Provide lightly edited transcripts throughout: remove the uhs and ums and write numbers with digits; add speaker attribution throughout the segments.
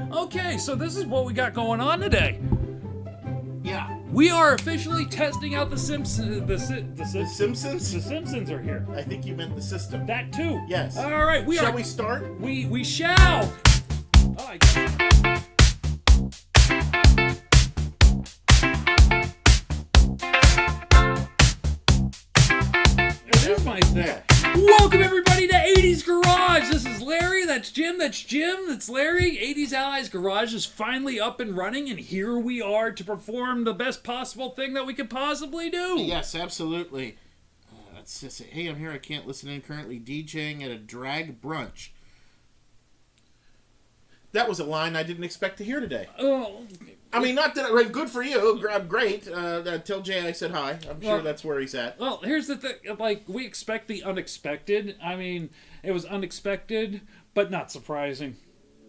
Speaker 1: Okay, so this is what we got going on today.
Speaker 2: Yeah.
Speaker 1: We are officially testing out the Simpsons. The
Speaker 2: Simpsons?
Speaker 1: The Simpsons are here.
Speaker 2: I think you meant the system.
Speaker 1: That too.
Speaker 2: Yes.
Speaker 1: All right.
Speaker 2: Shall we start?
Speaker 1: We shall. Oh, I guess. It is my thing.
Speaker 2: Yeah.
Speaker 1: Welcome everybody to 80's Garage. This is Larry. That's Jim. That's Larry. 80's Allies Garage is finally up and running, and here we are to perform the best possible thing that we could possibly do.
Speaker 2: Yes, absolutely. Let's just say, hey, I'm here. I can't listen in. Currently DJing at a drag brunch. That was a line I didn't expect to hear today.
Speaker 1: Oh,
Speaker 2: I mean, not that good for you. Great. Tell Jay I said hi. I'm sure that's where he's at.
Speaker 1: well, here's the thing. Like, we expect the unexpected. I mean, it was unexpected, but not surprising.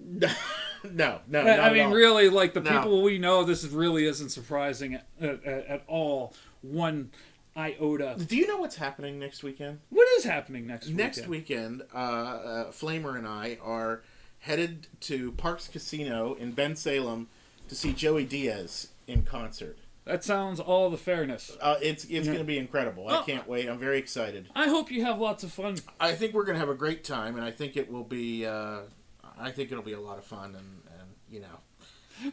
Speaker 2: No.
Speaker 1: I mean, really, like, the
Speaker 2: No.
Speaker 1: people we know, this really isn't surprising at all. One iota.
Speaker 2: Do you know what's happening next weekend?
Speaker 1: What is happening next weekend?
Speaker 2: Next weekend, Flamer and I are headed to Parks Casino in Bensalem to see Joey Diaz in concert.
Speaker 1: That sounds all the fairness.
Speaker 2: It's going to be incredible. I can't wait. I'm very excited.
Speaker 1: I hope you have lots of fun.
Speaker 2: I think we're going to have a great time, and I think it will be. I think it'll be a lot of fun, and you know.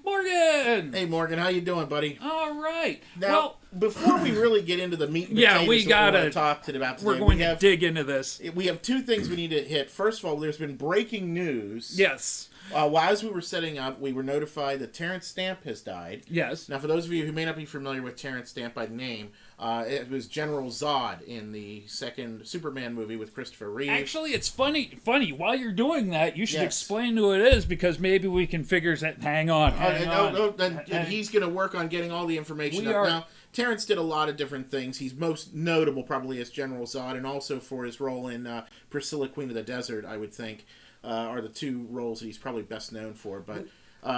Speaker 1: Morgan!
Speaker 2: Hey Morgan, how you doing, buddy?
Speaker 1: All right.
Speaker 2: Now,
Speaker 1: Well,
Speaker 2: before we really get into the meat and
Speaker 1: Yeah,
Speaker 2: potatoes
Speaker 1: we
Speaker 2: that
Speaker 1: gotta-
Speaker 2: want to talk about today,
Speaker 1: we're going to dig into this.
Speaker 2: we have two things we need to hit. First of all, there's been breaking news.
Speaker 1: Yes.
Speaker 2: As we were setting up, we were notified that Terrence Stamp has died.
Speaker 1: Yes.
Speaker 2: Now, for those of you who may not be familiar with Terrence Stamp by name, it was General Zod in the second Superman movie with Christopher Reeve.
Speaker 1: Actually, it's funny. While you're doing that, you should
Speaker 2: Yes.
Speaker 1: explain who it is, because maybe we can figure that. Hang on.
Speaker 2: And he's going to work on getting all the information up. Now, Terrence did a lot of different things. He's most notable probably as General Zod, and also for his role in Priscilla, Queen of the Desert, I would think, are the two roles that he's probably best known for. But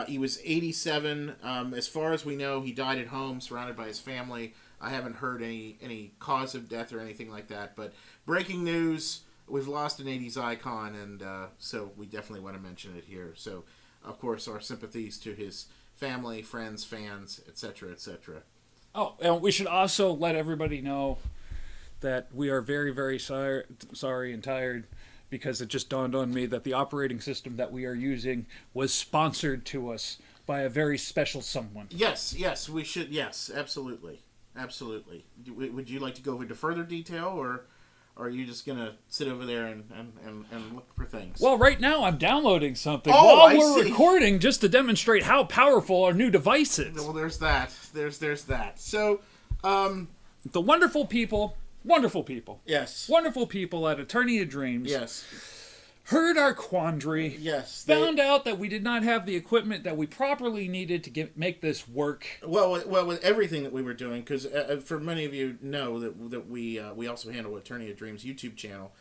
Speaker 2: he was 87. As far as we know, he died at home, surrounded by his family. I haven't heard any cause of death or anything like that. But breaking news, we've lost an 80s icon, and so we definitely want to mention it here. So, of course, our sympathies to his family, friends, fans, etc., etc.
Speaker 1: Oh, and we should also let everybody know that we are very, very sorry and tired, because it just dawned on me that the operating system that we are using was sponsored to us by a very special someone.
Speaker 2: Yes, we should. Yes, absolutely. Would you like to go into further detail, or are you just going to sit over there and look for things?
Speaker 1: Well, right now I'm downloading something
Speaker 2: Oh,
Speaker 1: while
Speaker 2: I
Speaker 1: we're
Speaker 2: see.
Speaker 1: recording, just to demonstrate how powerful our new device is.
Speaker 2: Well, there's that. There's that. So,
Speaker 1: The wonderful people
Speaker 2: yes.
Speaker 1: at Attorney of Dreams
Speaker 2: Yes.
Speaker 1: heard our quandary,
Speaker 2: Yes.
Speaker 1: found out that we did not have the equipment that we properly needed to make this work.
Speaker 2: Well, with everything that we were doing, because for many of you know that we also handle Attorney of Dreams YouTube channel,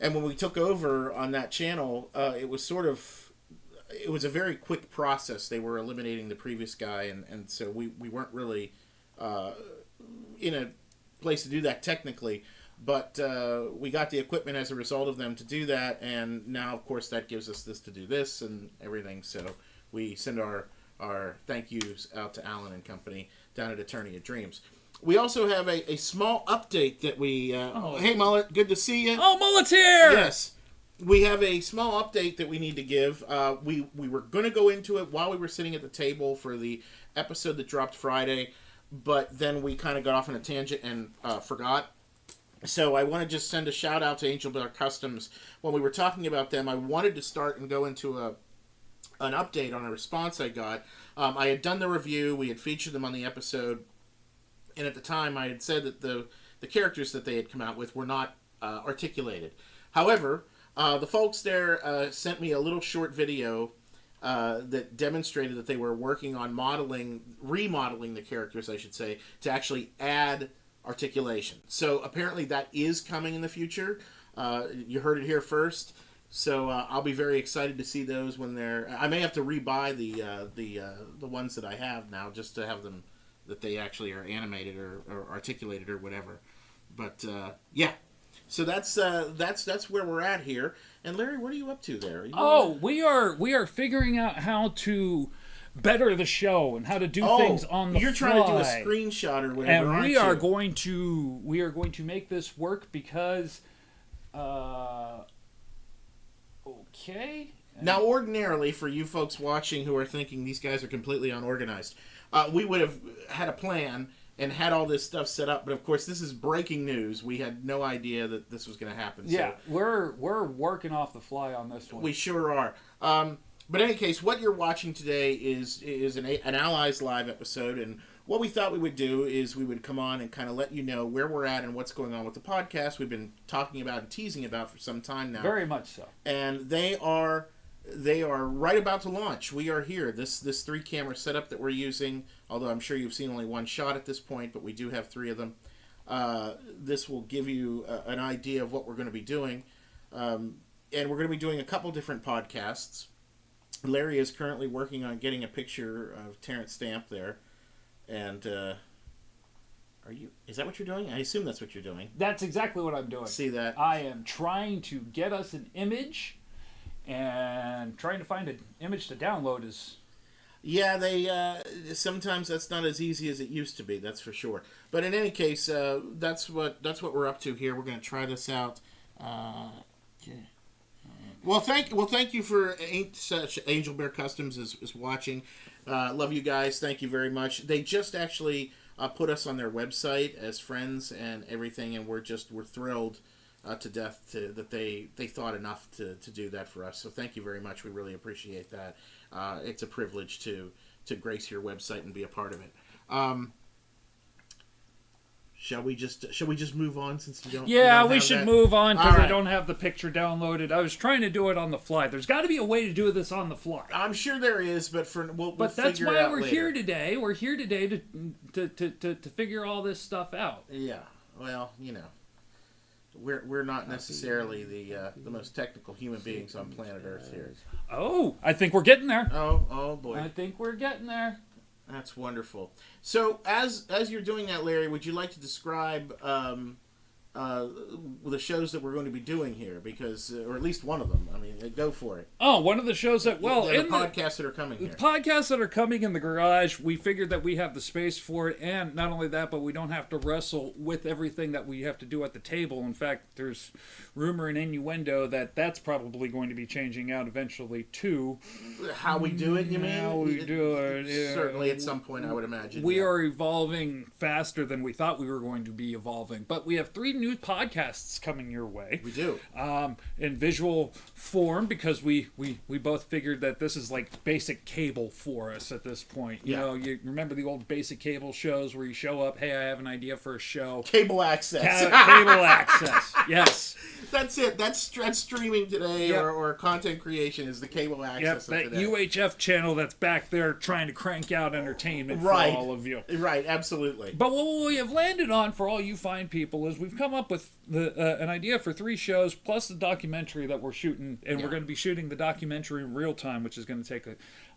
Speaker 2: and when we took over on that channel, it was a very quick process. They were eliminating the previous guy, and so we weren't really in a place to do that technically, but we got the equipment as a result of them to do that, and now of course that gives us this to do this and everything. So we send our thank yous out to Alan and company down at Attorney of Dreams. We also have a small update that we hey Mullet, good to see you.
Speaker 1: Oh, Mullet's here!
Speaker 2: Yes, we have a small update that we need to give. We were going to go into it while we were sitting at the table for the episode that dropped Friday, but then we kind of got off on a tangent and forgot. So I want to just send a shout out to Angel Bear Customs. When we were talking about them, I wanted to start and go into an update on a response I got. I had done the review. We had featured them on the episode. And at the time, I had said that the characters that they had come out with were not articulated. However, the folks there sent me a little short video that demonstrated that they were working on remodeling the characters, I should say, to actually add articulation. So apparently that is coming in the future. You heard it here first. So I'll be very excited to see those when they're. I may have to rebuy the ones that I have now just to have them that they actually are animated or articulated or whatever. But yeah. So that's where we're at here. And Larry, what are you up to there?
Speaker 1: Oh, we are figuring out how to better the show and how to do things on the
Speaker 2: you're
Speaker 1: fly.
Speaker 2: trying to do a screenshot or whatever,
Speaker 1: And
Speaker 2: aren't
Speaker 1: we
Speaker 2: you?
Speaker 1: are going to make this work because okay.
Speaker 2: Now, ordinarily, for you folks watching who are thinking these guys are completely unorganized, we would have had a plan and had all this stuff set up. But of course, this is breaking news. We had no idea that this was going to happen.
Speaker 1: Yeah,
Speaker 2: So
Speaker 1: we're working off the fly on this one.
Speaker 2: we sure are. But in any case, what you're watching today is an Allies Live episode, and what we thought we would do is we would come on and kind of let you know where we're at and what's going on with the podcast we've been talking about and teasing about for some time now.
Speaker 1: Very much so.
Speaker 2: And they are right about to launch. We are here. This 3-camera setup that we're using, although I'm sure you've seen only one shot at this point, but we do have 3 of them. This will give you an idea of what we're going to be doing. And we're going to be doing a couple different podcasts. Larry is currently working on getting a picture of Terrence Stamp there. And is that what you're doing? I assume that's what you're doing.
Speaker 1: That's exactly what I'm doing.
Speaker 2: See that?
Speaker 1: I am trying to get us an image, and trying to find an image to download is...
Speaker 2: Yeah, they sometimes that's not as easy as it used to be. That's for sure. But in any case, that's what we're up to here. We're going to try this out. Okay. Well, thank you for such Angel Bear Customs is watching. Love you guys. Thank you very much. They just actually put us on their website as friends and everything, and we're thrilled to death that they thought enough to do that for us. So thank you very much. We really appreciate that. It's a privilege to grace your website and be a part of it. Shall we just move on since you don't?
Speaker 1: Yeah,
Speaker 2: you don't
Speaker 1: we
Speaker 2: have
Speaker 1: should
Speaker 2: that?
Speaker 1: move on because
Speaker 2: All right.
Speaker 1: I don't have the picture downloaded. I was trying to do it on the fly. There's got to be a way to do this on the fly.
Speaker 2: I'm sure there is, but we'll
Speaker 1: But that's
Speaker 2: figure it
Speaker 1: why
Speaker 2: out
Speaker 1: we're
Speaker 2: later.
Speaker 1: here today. We're here today to figure all this stuff out.
Speaker 2: Yeah. Well, we're not necessarily the most technical human beings on planet Earth here.
Speaker 1: Oh, I think we're getting there.
Speaker 2: Oh boy.
Speaker 1: I think we're getting there.
Speaker 2: That's wonderful. So, as you're doing that, Larry, would you like to describe the shows that we're going to be doing here? Because, or at least one of them. I mean, go for it.
Speaker 1: Oh, one of the shows that, well,
Speaker 2: the
Speaker 1: in
Speaker 2: podcasts that are coming here.
Speaker 1: the podcasts that are coming in the garage, we figured that we have the space for it, and not only that, but we don't have to wrestle with everything that we have to do at the table. In fact, there's rumor and innuendo that that's probably going to be changing out eventually too.
Speaker 2: How we do it, you mean?
Speaker 1: How we do it, yeah.
Speaker 2: Certainly, at some point, I would imagine.
Speaker 1: We
Speaker 2: yeah.
Speaker 1: are evolving faster than we thought we were going to be evolving, but we have 3 new podcasts coming your way.
Speaker 2: We do.
Speaker 1: In visual form, because we both figured that this is like basic cable for us at this point. You know, you remember the old basic cable shows where you show up, hey, I have an idea for a show.
Speaker 2: Cable access.
Speaker 1: Cable access. Yes.
Speaker 2: That's it. That's streaming today,
Speaker 1: Yep.
Speaker 2: or content creation is the cable
Speaker 1: Yep,
Speaker 2: access
Speaker 1: that
Speaker 2: of today.
Speaker 1: UHF channel that's back there trying to crank out entertainment
Speaker 2: Right.
Speaker 1: for all of you.
Speaker 2: Right, absolutely.
Speaker 1: But what we have landed on for all you fine people is we've come up with an idea for 3 shows plus the documentary that we're shooting, and we're going to be shooting the documentary in real time, which is going to take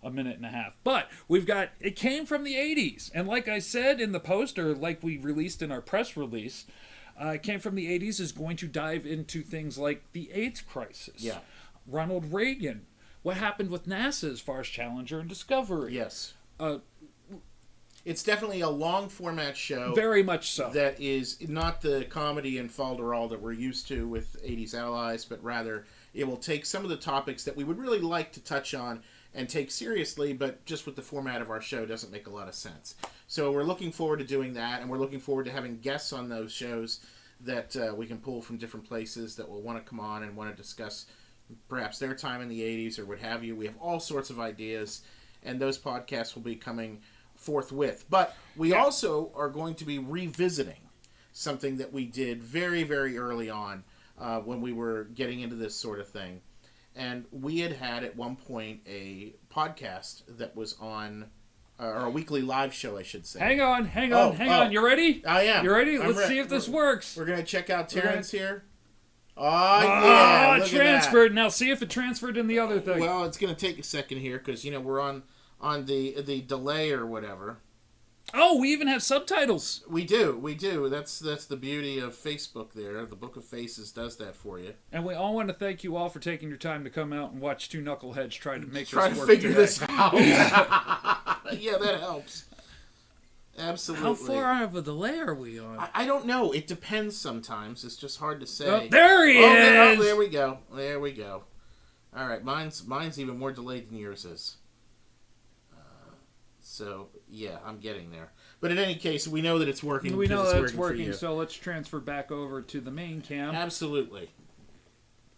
Speaker 1: a minute and a half. But it came from the 80s, and like I said in the poster, like we released in our press release, it came from the 80s is going to dive into things like the AIDS crisis.
Speaker 2: Yeah.
Speaker 1: Ronald Reagan. What happened with NASA as far as Challenger and Discovery.
Speaker 2: Yes. It's definitely a long format show.
Speaker 1: Very much so.
Speaker 2: That is not the comedy and falderall that we're used to with 80's Allies, but rather it will take some of the topics that we would really like to touch on and take seriously, but just with the format of our show doesn't make a lot of sense. So we're looking forward to doing that, and we're looking forward to having guests on those shows that we can pull from different places that will want to come on and want to discuss perhaps their time in the 80s or what have you. We have all sorts of ideas, and those podcasts will be coming forthwith. But we also are going to be revisiting something that we did very, very early on when we were getting into this sort of thing. And we had at one point a podcast that was on, or a weekly live show, I should say.
Speaker 1: Hang on. You ready?
Speaker 2: I am.
Speaker 1: You ready?
Speaker 2: I'm
Speaker 1: Let's see if this works.
Speaker 2: We're going to check out Terrence here. Oh,
Speaker 1: Ah,
Speaker 2: yeah. Look
Speaker 1: transferred. Now see if it transferred in the other
Speaker 2: at
Speaker 1: thing.
Speaker 2: that. Well, it's going to take a second here because, we're on the delay or whatever.
Speaker 1: Oh, we even have subtitles.
Speaker 2: We do. That's the beauty of Facebook there. The Book of Faces does that for you.
Speaker 1: And we all want to thank you all for taking your time to come out and watch two knuckleheads try to make
Speaker 2: Try
Speaker 1: this
Speaker 2: to
Speaker 1: work
Speaker 2: figure
Speaker 1: today.
Speaker 2: this out. Yeah, that helps. Absolutely.
Speaker 1: How far of a delay are we on?
Speaker 2: I don't know. It depends sometimes. It's just hard to say.
Speaker 1: Oh, there he is!
Speaker 2: There we go. There we go. All right, mine's even more delayed than yours is. So, yeah, I'm getting there. But in any case, we know that it's working.
Speaker 1: We know that it's
Speaker 2: for
Speaker 1: working,
Speaker 2: you.
Speaker 1: so let's transfer back over to the main cam.
Speaker 2: Absolutely.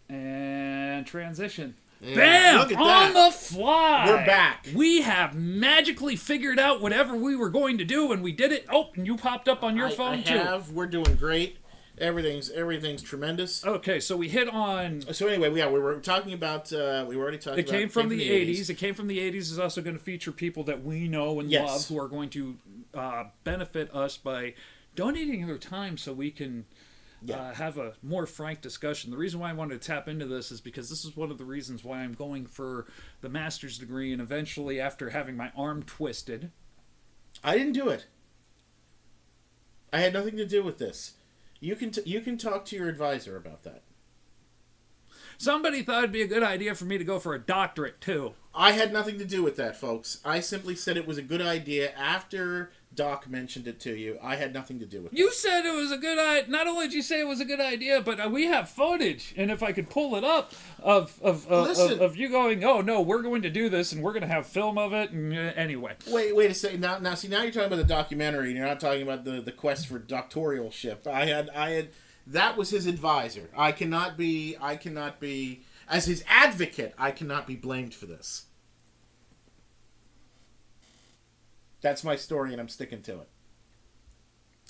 Speaker 1: And transition.
Speaker 2: Yeah,
Speaker 1: Bam!
Speaker 2: look at
Speaker 1: On
Speaker 2: that.
Speaker 1: the fly!
Speaker 2: We're back.
Speaker 1: We have magically figured out whatever we were going to do, and we did it. Oh, and you popped up on your phone, too.
Speaker 2: We're doing great. Everything's tremendous.
Speaker 1: Okay, so we hit on...
Speaker 2: So anyway, we were talking about... we were already talking about...
Speaker 1: It came from the 80s. It came from the 80s. Is also going to feature people that we know and love who are going to benefit us by donating their time so we can have a more frank discussion. The reason why I wanted to tap into this is because this is one of the reasons why I'm going for the master's degree, and eventually, after having my arm twisted...
Speaker 2: I didn't do it. I had nothing to do with this. You can talk to your advisor about that.
Speaker 1: Somebody thought it'd be a good idea for me to go for a doctorate, too.
Speaker 2: I had nothing to do with that, folks. I simply said it was a good idea after Doc mentioned it to you. I had nothing to do with it.
Speaker 1: You said it was a good idea. Not only did you say it was a good idea, but we have footage, and if I could pull it up of you going, oh no, we're going to do this, and we're going to have film of it, and anyway.
Speaker 2: Wait a second. Now you're talking about the documentary, and you're not talking about the quest for doctoralship. I had that was his advisor. I cannot be as his advocate. I cannot be blamed for this. That's my story, and I'm sticking to it.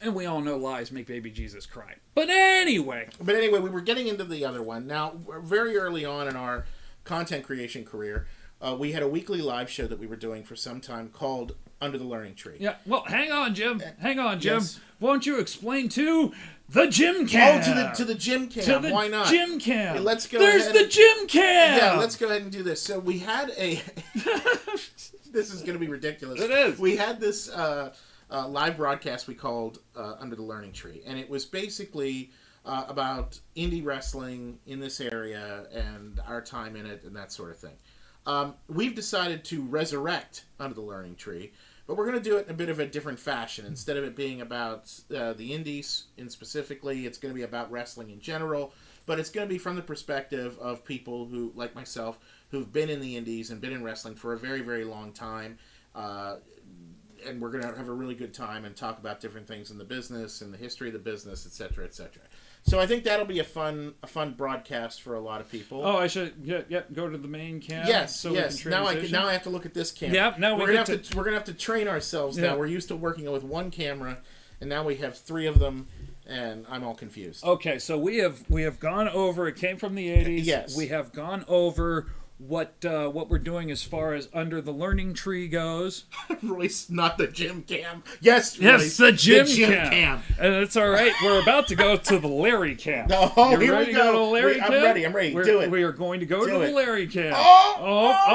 Speaker 1: And we all know lies make baby Jesus cry. But anyway,
Speaker 2: we were getting into the other one. Now, very early on in our content creation career, we had a weekly live show that we were doing for some time called Under the Learning Tree.
Speaker 1: Yeah, well, hang on, Jim.
Speaker 2: Yes.
Speaker 1: Won't you explain to the gym cam?
Speaker 2: Oh, to the gym cam. Why not?
Speaker 1: Gym cam.
Speaker 2: Hey, let's go
Speaker 1: There's
Speaker 2: ahead
Speaker 1: the gym cam.
Speaker 2: Yeah, let's go ahead and do this. So we had a... This is going to be ridiculous.
Speaker 1: It is.
Speaker 2: We had this live broadcast we called Under the Learning Tree, and it was basically about indie wrestling in this area and our time in it and that sort of thing. We've decided to resurrect Under the Learning Tree, but we're going to do it in a bit of a different fashion. Instead of it being about the indies in specifically, it's going to be about wrestling in general, but it's going to be from the perspective of people who, like myself, who've been in the indies and been in wrestling for a very, very long time. And we're going to have a really good time and talk about different things in the business and the history of the business, etc., etc. So I think that'll be a fun broadcast for a lot of people.
Speaker 1: Oh, I should go to the main cam.
Speaker 2: Yes,
Speaker 1: so
Speaker 2: yes.
Speaker 1: We can
Speaker 2: Now I have to look at this camera.
Speaker 1: Yep. Now
Speaker 2: we're gonna have to train ourselves now. We're used to working with one camera, and now we have three of them. And I'm all confused.
Speaker 1: Okay, so we have gone over. It came from the 80s.
Speaker 2: Yes.
Speaker 1: We have gone over what we're doing as far as Under the Learning Tree goes.
Speaker 2: Royce, not the gym cam. Yes,
Speaker 1: Royce,
Speaker 2: the
Speaker 1: gym cam. And it's all right. We're about to go to the Larry cam.
Speaker 2: Oh,
Speaker 1: You're
Speaker 2: here
Speaker 1: ready
Speaker 2: we
Speaker 1: to go
Speaker 2: go.
Speaker 1: to the Larry cam?
Speaker 2: I'm ready. Do it.
Speaker 1: We are going to go
Speaker 2: Do
Speaker 1: to
Speaker 2: it.
Speaker 1: the Larry cam.
Speaker 2: Oh!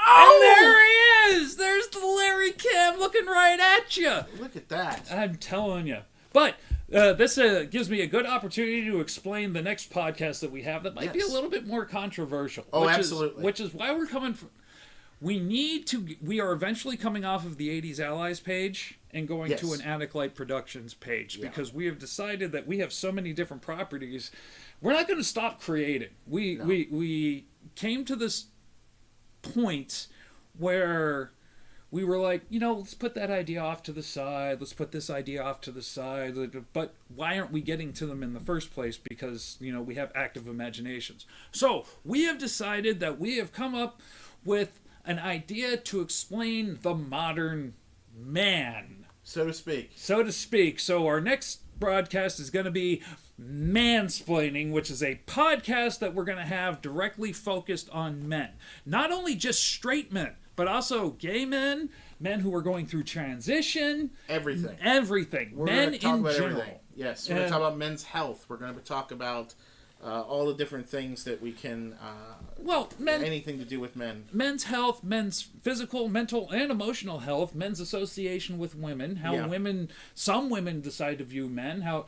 Speaker 1: And there he is. There's the Larry cam looking right at you.
Speaker 2: Look at that.
Speaker 1: I'm telling you. But this gives me a good opportunity to explain the next podcast that we have that might be a little bit more controversial.
Speaker 2: Oh, absolutely.
Speaker 1: Which is why we're coming from... We are eventually coming off of the 80s Allies page and going to an Attic Light Productions page because we have decided that we have so many different properties. We're not going to stop creating. We came to this point where we were like, let's put that idea off to the side. Let's put this idea off to the side. But why aren't we getting to them in the first place? Because, we have active imaginations. So we have decided that we have come up with an idea to explain the modern man.
Speaker 2: So to speak.
Speaker 1: So our next broadcast is going to be Mansplaining, which is a podcast that we're going to have directly focused on men. Not only just straight men, but also gay men, men who are going through transition.
Speaker 2: Everything.
Speaker 1: Men in general.
Speaker 2: Everything. Yes, we're going to talk about men's health. We're going to talk about all the different things that we can. Anything to do with men.
Speaker 1: Men's health, men's physical, mental, and emotional health, men's association with women, how some women decide to view men, how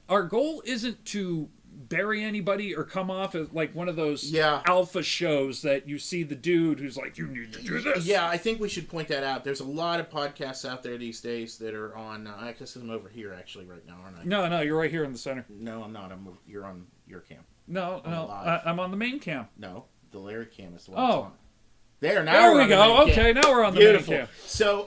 Speaker 1: our goal isn't to bury anybody or come off as like one of those alpha shows that you see the dude who's like, you need to do this.
Speaker 2: Yeah, I think we should point that out. There's a lot of podcasts out there these days that are on. I guess I'm over here actually right now, aren't I?
Speaker 1: No, you're right here in the center.
Speaker 2: No, I'm not. You're on your cam.
Speaker 1: No, I'm on the main cam.
Speaker 2: No, the Larry cam is the one that's on.
Speaker 1: There we go. Okay, now we're on the main cam.
Speaker 2: So,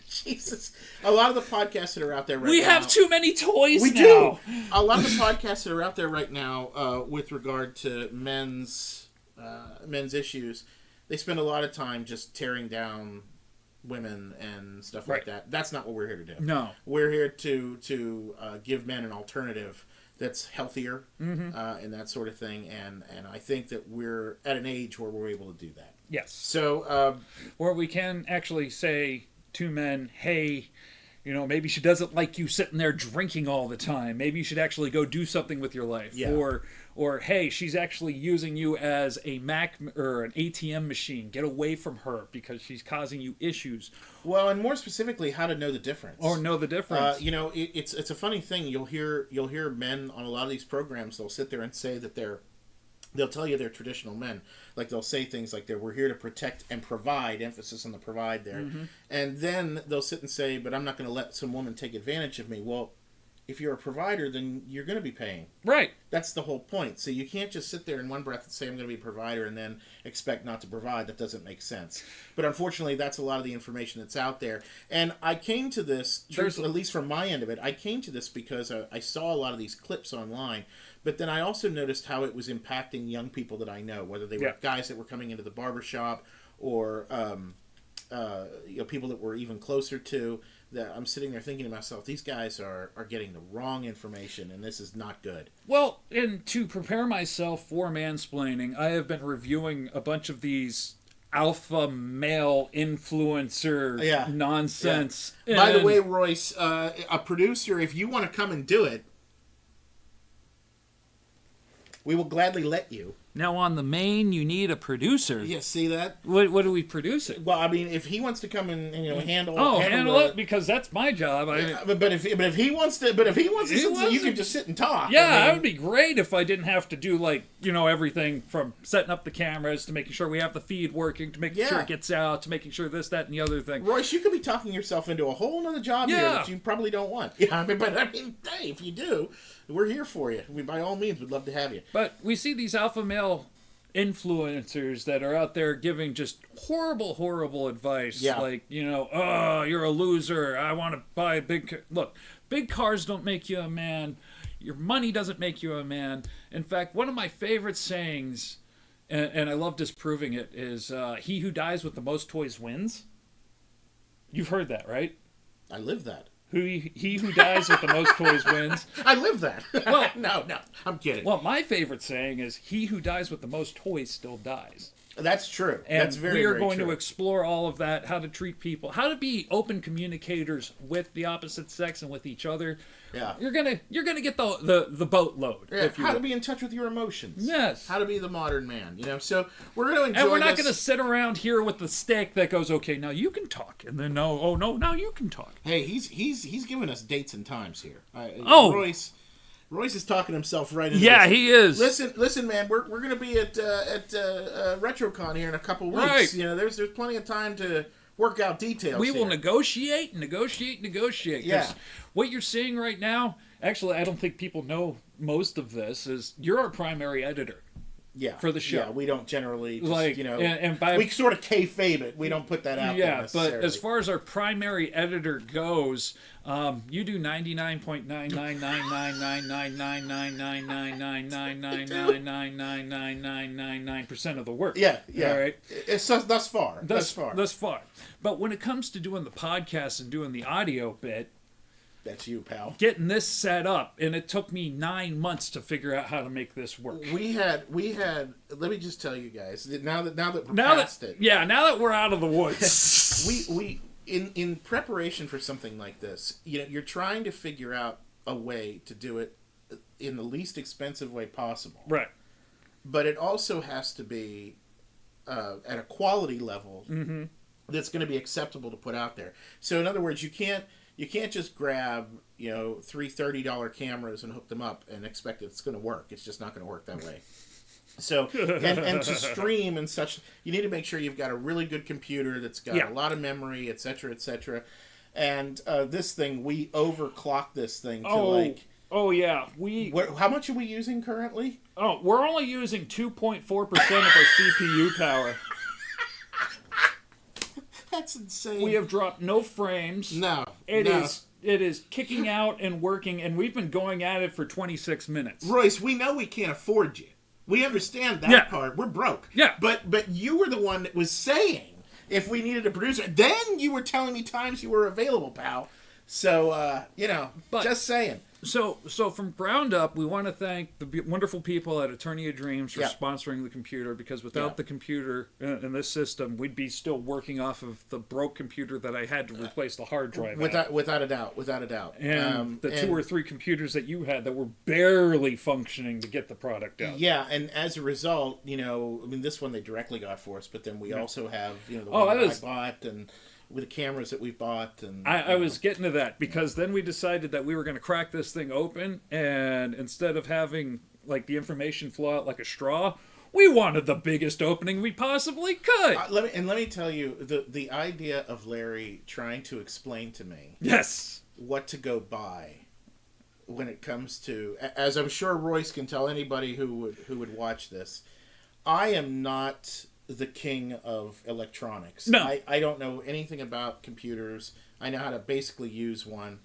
Speaker 2: Jesus. A lot of the podcasts that are out there right now...
Speaker 1: We have too many toys
Speaker 2: we
Speaker 1: now.
Speaker 2: Do. A lot of the podcasts that are out there right now with regard to men's issues, they spend a lot of time just tearing down women and stuff like that. That's not what we're here to do.
Speaker 1: No.
Speaker 2: We're here to give men an alternative that's healthier and that sort of thing. And I think that we're at an age where we're able to do that.
Speaker 1: Yes.
Speaker 2: So...
Speaker 1: where we can actually say to men, hey, maybe she doesn't like you sitting there drinking all the time. Maybe you should actually go do something with your life.
Speaker 2: Yeah.
Speaker 1: Or hey, she's actually using you as a Mac or an ATM machine. Get away from her because she's causing you issues.
Speaker 2: Well, and more specifically, how to know the difference.
Speaker 1: Or know the difference.
Speaker 2: It's a funny thing. You'll hear men on a lot of these programs. They'll sit there and say that they'll tell you they're traditional men. Like they'll say things like we're here to protect and provide, emphasis on the provide there. And then they'll sit and say, but I'm not going to let some woman take advantage of me. Well, if you're a provider, then you're going to be paying.
Speaker 1: Right.
Speaker 2: That's the whole point. So you can't just sit there in one breath and say I'm going to be a provider and then expect not to provide. That doesn't make sense. But unfortunately, that's a lot of the information that's out there. And I came to this, at least from my end of it, I came to this because I saw a lot of these clips online. But then I also noticed how it was impacting young people that I know, whether they were guys that were coming into the barbershop or people that were even closer to, that I'm sitting there thinking to myself, these guys are getting the wrong information, and this is not good.
Speaker 1: Well, and to prepare myself for mansplaining, I have been reviewing a bunch of these alpha male influencer nonsense.
Speaker 2: Yeah. By the way, Royce, a producer, if you want to come and do it, we will gladly let you.
Speaker 1: Now on the main, you need a producer.
Speaker 2: Yeah, see that?
Speaker 1: What do we produce it?
Speaker 2: Well, I mean, if he wants to come and handle
Speaker 1: it because that's my job.
Speaker 2: But if he wants to, you can just sit and talk.
Speaker 1: Yeah, that would be great if I didn't have to do everything from setting up the cameras to making sure we have the feed working to making sure it gets out to making sure this, that, and the other thing.
Speaker 2: Royce, you could be talking yourself into a whole other job here that you probably don't want. Yeah, hey, if you do, we're here for you. By all means, we'd love to have you.
Speaker 1: But we see these alpha male influencers that are out there giving just horrible advice.
Speaker 2: Yeah.
Speaker 1: Like, oh, you're a loser. I want to buy a big car. Look, big cars don't make you a man. Your money doesn't make you a man. In fact, one of my favorite sayings, and I love disproving it, is he who dies with the most toys wins. You've heard that, right?
Speaker 2: I live that.
Speaker 1: He who dies with the most toys wins.
Speaker 2: I live that.
Speaker 1: Well,
Speaker 2: no, I'm kidding.
Speaker 1: Well, my favorite saying is, he who dies with the most toys still dies.
Speaker 2: That's true.
Speaker 1: And
Speaker 2: that's very,
Speaker 1: we are
Speaker 2: very
Speaker 1: going
Speaker 2: true.
Speaker 1: to explore all of that, how to treat people, how to be open communicators with the opposite sex and with each other.
Speaker 2: Yeah.
Speaker 1: You're gonna get the boatload.
Speaker 2: Yeah. How to be in touch with your emotions.
Speaker 1: Yes.
Speaker 2: How to be the modern man. So we're going to enjoy.
Speaker 1: And we're not going to sit around here with the stick that goes, okay, now you can talk, and then no, now you can talk.
Speaker 2: Hey, he's gicking us dates and times here. Royce is talking himself right into this.
Speaker 1: He is.
Speaker 2: Listen, man. We're going to be at RetroCon here in a couple weeks.
Speaker 1: Right.
Speaker 2: There's plenty of time to work out details.
Speaker 1: We will negotiate.
Speaker 2: Yeah.
Speaker 1: What you're seeing right now, actually, I don't think people know most of this, is you're our primary editor.
Speaker 2: Yeah.
Speaker 1: For the show.
Speaker 2: Yeah, we don't generally just,
Speaker 1: we
Speaker 2: sort of kayfabe it. We don't put that out there necessarily.
Speaker 1: But as far as our primary editor goes, you do 99.99999999999999999% of the work.
Speaker 2: Yeah.
Speaker 1: All right.
Speaker 2: It's thus far.
Speaker 1: Thus far. But when it comes to doing the podcast and doing the audio bit,
Speaker 2: that's you, pal.
Speaker 1: Getting this set up, and it took me 9 months to figure out how to make this work.
Speaker 2: We had. Let me just tell you guys. Now that we're past it.
Speaker 1: Yeah, now that we're out of the woods,
Speaker 2: we in preparation for something like this, you're trying to figure out a way to do it in the least expensive way possible.
Speaker 1: Right.
Speaker 2: But it also has to be at a quality level that's going to be acceptable to put out there. So in other words, you can't just grab three $30 cameras and hook them up and expect it's going to work. It's just not going to work that way. So and to stream and such, you need to make sure you've got a really good computer that's got a lot of memory, etc., etc. And this thing, we overclocked this thing to
Speaker 1: Oh yeah,
Speaker 2: how much are we using currently?
Speaker 1: Oh, we're only using 2.4% of our CPU power.
Speaker 2: That's insane.
Speaker 1: We have dropped no frames.
Speaker 2: No,
Speaker 1: It is kicking out and working, and we've been going at it for 26 minutes.
Speaker 2: Royce, we know we can't afford you. We understand that part. We're broke.
Speaker 1: Yeah.
Speaker 2: But you were the one that was saying if we needed a producer. Then you were telling me times you were available, pal. So, just saying.
Speaker 1: So from ground up, we want to thank the wonderful people at Attorney of Dreams for sponsoring the computer, because without the computer and this system, we'd be still working off of the broke computer that I had to replace the hard drive
Speaker 2: without a doubt.
Speaker 1: And the 2 or 3 computers that you had that were barely functioning to get the product out.
Speaker 2: Yeah, and as a result, this one they directly got for us, but then we also have, the one that I bought and with the cameras that we bought. And
Speaker 1: I was getting to that, because then we decided that we were going to crack this thing open, and instead of having the information flow out like a straw, we wanted the biggest opening we possibly could.
Speaker 2: Let me tell you, the idea of Larry trying to explain to me what to go buy when it comes to, as I'm sure Royce can tell anybody who would watch this, I am not the king of electronics.
Speaker 1: No.
Speaker 2: I don't know anything about computers. I know how to basically use one.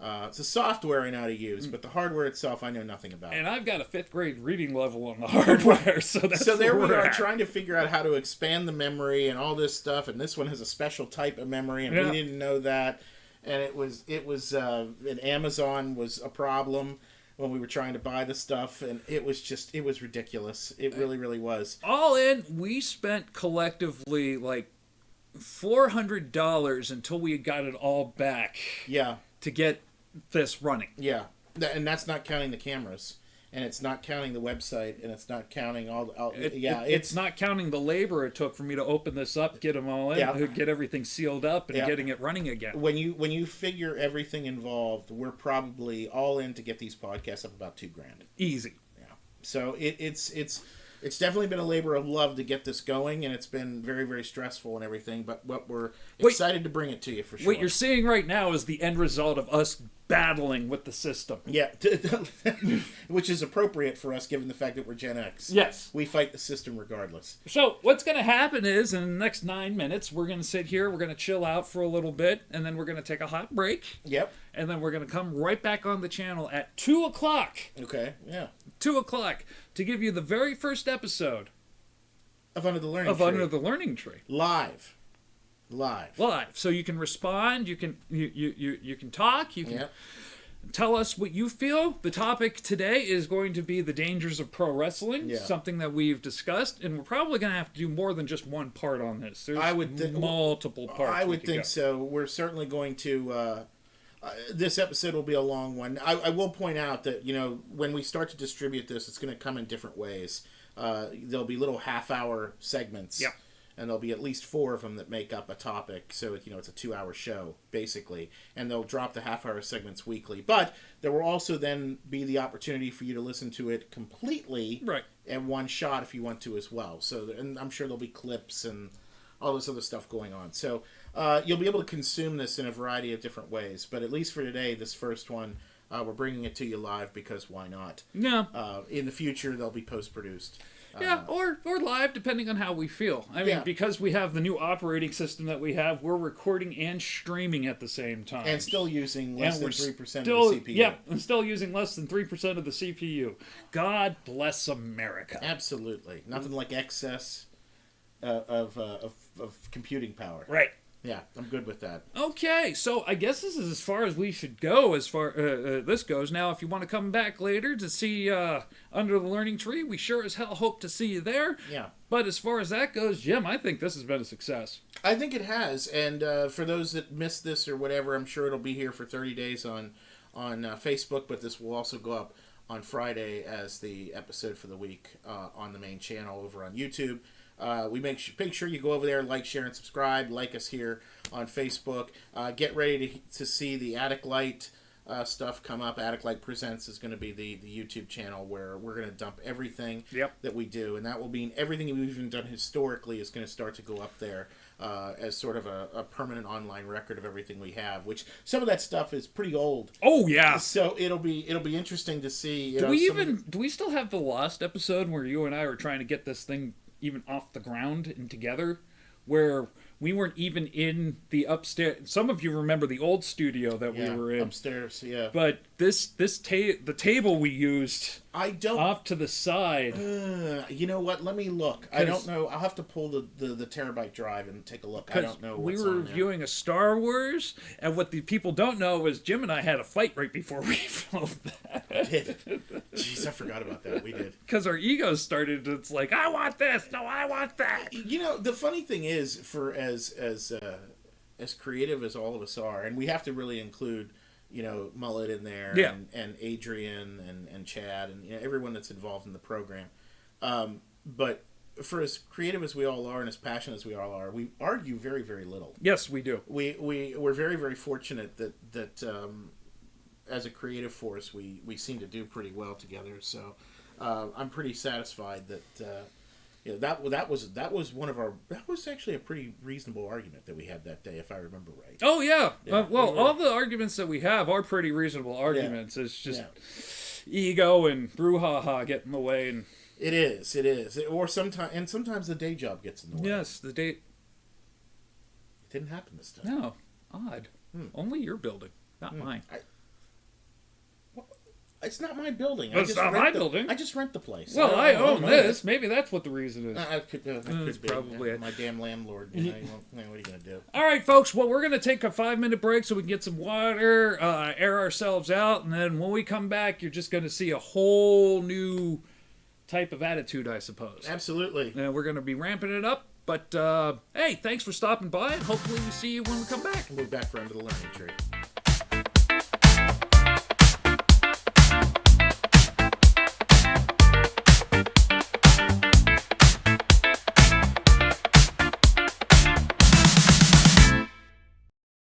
Speaker 2: It's the software I know how to use, but the hardware itself I know nothing about.
Speaker 1: And I've got a 5th grade reading level on the hardware, so
Speaker 2: there we are trying to figure out how to expand the memory and all this stuff, and this one has a special type of memory, and we didn't know that. And it was and Amazon was a problem when we were trying to buy the stuff, and it was ridiculous. It really, really was.
Speaker 1: All in, we spent collectively $400 until we got it all back.
Speaker 2: Yeah.
Speaker 1: To get this running.
Speaker 2: Yeah. And that's not counting the cameras. And it's not counting the website, and it's not counting
Speaker 1: it's not counting the labor it took for me to open this up, get them all in, get everything sealed up, and getting it running again.
Speaker 2: When you figure everything involved, we're probably all in to get these podcasts up about $2,000.
Speaker 1: Easy.
Speaker 2: Yeah. So it's definitely been a labor of love to get this going, and it's been very, very stressful and everything. But we're excited to bring it to you for sure.
Speaker 1: What you're seeing right now is the end result of us battling with the system.
Speaker 2: Yeah, which is appropriate for us given the fact that we're Gen X.
Speaker 1: Yes.
Speaker 2: We fight the system regardless.
Speaker 1: So what's going to happen is, in the next 9 minutes, we're going to sit here, we're going to chill out for a little bit, and then we're going to take a hot break.
Speaker 2: Yep.
Speaker 1: And then we're going to come right back on the channel at 2 o'clock.
Speaker 2: Okay, yeah.
Speaker 1: 2 o'clock to give you the very first episode
Speaker 2: of Under the Learning Tree. Live.
Speaker 1: So you can respond, you can talk, you can tell us what you feel. The topic today is going to be the dangers of pro wrestling, something that we've discussed, and we're probably going to have to do more than just one part on this. There's multiple parts.
Speaker 2: I would think so. We're certainly going to... this episode will be a long one. I will point out that, when we start to distribute this, it's going to come in different ways. There'll be little half-hour segments.
Speaker 1: Yep.
Speaker 2: And there'll be at least 4 of them that make up a topic. So, it's a 2-hour show, basically. And they'll drop the half-hour segments weekly. But there will also then be the opportunity for you to listen to it completely in one shot if you want to as well. So, and I'm sure there'll be clips and all this other stuff going on. So, you'll be able to consume this in a variety of different ways. But at least for today, this first one, we're bringing it to you live because why not?
Speaker 1: Yeah.
Speaker 2: In the future, they'll be post-produced.
Speaker 1: Yeah, or live, depending on how we feel. I mean, because we have the new operating system that we have, we're recording and streaming at the same time.
Speaker 2: And still using less than 3% of the CPU.
Speaker 1: Yeah, and still using less than 3% of the CPU. God bless America.
Speaker 2: Absolutely. Nothing like excess of computing power.
Speaker 1: Right.
Speaker 2: Yeah, I'm good with that.
Speaker 1: Okay, so I guess this is as far as we should go as far this goes. Now, if you want to come back later to see Under the Learning Tree, we sure as hell hope to see you there.
Speaker 2: Yeah.
Speaker 1: But as far as that goes, Jim, I think this has been a success.
Speaker 2: I think it has, and for those that missed this or whatever, I'm sure it'll be here for 30 days on Facebook, but this will also go up on Friday as the episode for the week on the main channel over on YouTube. We make sure you go over there, like, share, and subscribe. Like us here on Facebook. Get ready to see the Attic Light stuff come up. Attic Light Presents is going to be the YouTube channel where we're going to dump everything that we do, and that will mean everything we've even done historically is going to start to go up there as sort of a permanent online record of everything we have. Which some of that stuff is pretty old.
Speaker 1: Oh yeah.
Speaker 2: So it'll be interesting to see.
Speaker 1: Do we still have the last episode where you and I were trying to get this thing even off the ground and together, where we weren't even in the upstairs? Some of you remember the old studio that we were in
Speaker 2: upstairs. Yeah,
Speaker 1: but the table we used,
Speaker 2: I don't
Speaker 1: off to the side.
Speaker 2: You know what? Let me look. I don't know. I'll have to pull the terabyte drive and take a look. I don't know.
Speaker 1: We were reviewing a Star Wars, and what the people don't know is Jim and I had a fight right before we filmed that.
Speaker 2: We did. Jeez, I forgot about that. We did.
Speaker 1: Because our egos started. It's like, I want this. No, I want that.
Speaker 2: You know, the funny thing is, for as creative as all of us are, and we have to really include, you know, Mullet in there, and Adrian and Chad, and everyone that's involved in the program. But for as creative as we all are and as passionate as we all are, we argue very, very little.
Speaker 1: Yes, we do.
Speaker 2: We're very, very fortunate that as a creative force, we seem to do pretty well together. So I'm pretty satisfied that. That was actually a pretty reasonable argument that we had that day, if I remember right.
Speaker 1: Oh yeah. All the arguments that we have are pretty reasonable arguments. It's just ego and brouhaha get in the way, and
Speaker 2: it is. Or sometimes the day job gets in the way.
Speaker 1: Yes, the day.
Speaker 2: It didn't happen this time.
Speaker 1: No, odd. Only your building, not mine.
Speaker 2: It's not my building.
Speaker 1: It's not my building.
Speaker 2: I just rent the place.
Speaker 1: Well, I own this. Maybe that's what the reason is.
Speaker 2: That could be
Speaker 1: probably it.
Speaker 2: My damn landlord. What are you going to do?
Speaker 1: All right, folks. Well, we're going to take a 5-minute break so we can get some water, air ourselves out, and then when we come back, you're just going to see a whole new type of attitude, I suppose.
Speaker 2: Absolutely.
Speaker 1: And we're going to be ramping it up. But, hey, thanks for stopping by, and hopefully we see you when we come back.
Speaker 2: We'll be back for Under the Learning Tree.